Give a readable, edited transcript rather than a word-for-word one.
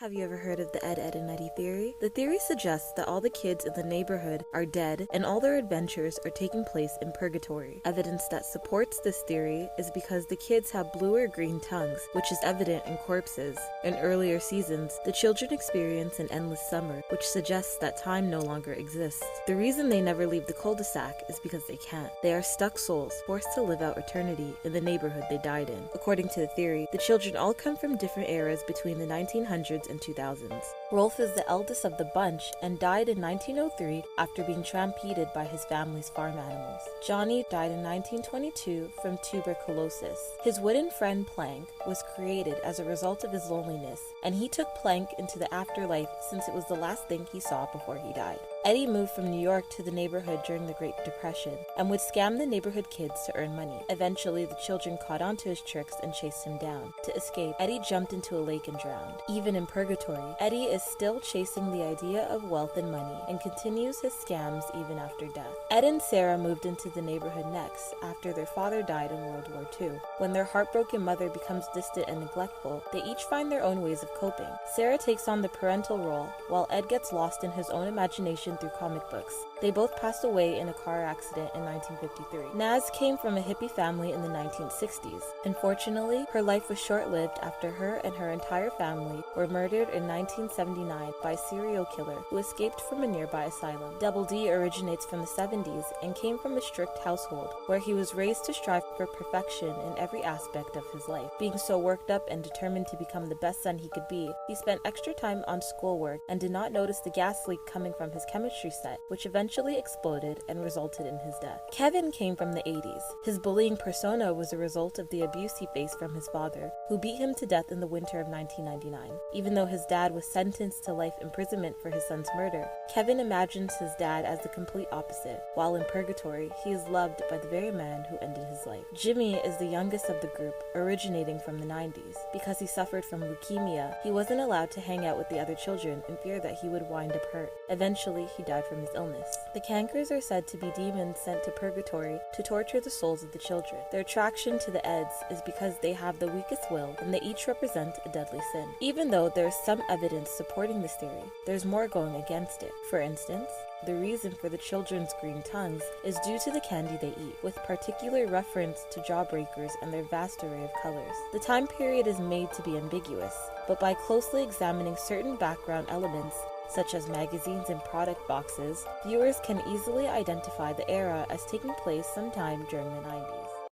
Have you ever heard of the Ed and Eddy Theory? The theory suggests that all the kids in the neighborhood are dead and all their adventures are taking place in purgatory. Evidence that supports this theory is because the kids have blue or green tongues, which is evident in corpses. In earlier seasons, the children experience an endless summer, which suggests that time no longer exists. The reason they never leave the cul-de-sac is because they can't. They are stuck souls, forced to live out eternity in the neighborhood they died in. According to the theory, the children all come from different eras between the 1900s and 2000s. Rolf is the eldest of the bunch and died in 1903 after being stampeded by his family's farm animals. Johnny died in 1922 from tuberculosis. His wooden friend Plank was created as a result of his loneliness, and he took Plank into the afterlife since it was the last thing he saw before he died. Eddie moved from New York to the neighborhood during the Great Depression and would scam the neighborhood kids to earn money. Eventually, the children caught on to his tricks and chased him down. To escape, Eddie jumped into a lake and drowned. Even in purgatory, Eddie is still chasing the idea of wealth and money and continues his scams even after death. Ed and Sarah moved into the neighborhood next after their father died in World War II. When their heartbroken mother becomes distant and neglectful, they each find their own ways of coping. Sarah takes on the parental role, while Ed gets lost in his own imagination through comic books. They both passed away in a car accident in 1953. Naz came from a hippie family in the 1960s. Unfortunately, her life was short-lived after her and her entire family were murdered in 1979 by a serial killer who escaped from a nearby asylum. Double D originates from the 70s and came from a strict household where he was raised to strive for perfection in every aspect of his life. Being so worked up and determined to become the best son he could be, he spent extra time on schoolwork and did not notice the gas leak coming from his chemistry set, which eventually exploded and resulted in his death. Kevin came from the 80s. His bullying persona was a result of the abuse he faced from his father, who beat him to death in the winter of 1999. Even though his dad was sentenced to life imprisonment for his son's murder, Kevin imagines his dad as the complete opposite. While in purgatory, he is loved by the very man who ended his life. Jimmy is the youngest of the group, originating from the 90s. Because he suffered from leukemia, he wasn't allowed to hang out with the other children in fear that he would wind up hurt. Eventually, he died from his illness. The Cankers are said to be demons sent to purgatory to torture the souls of the children. Their attraction to the Eds is because they have the weakest will and they each represent a deadly sin. Even though there is some evidence supporting this theory, there's more going against it. For instance, the reason for the children's green tongues is due to the candy they eat, with particular reference to jawbreakers and their vast array of colors. The time period is made to be ambiguous, but by closely examining certain background elements, such as magazines and product boxes, viewers can easily identify the era as taking place sometime during the 90s.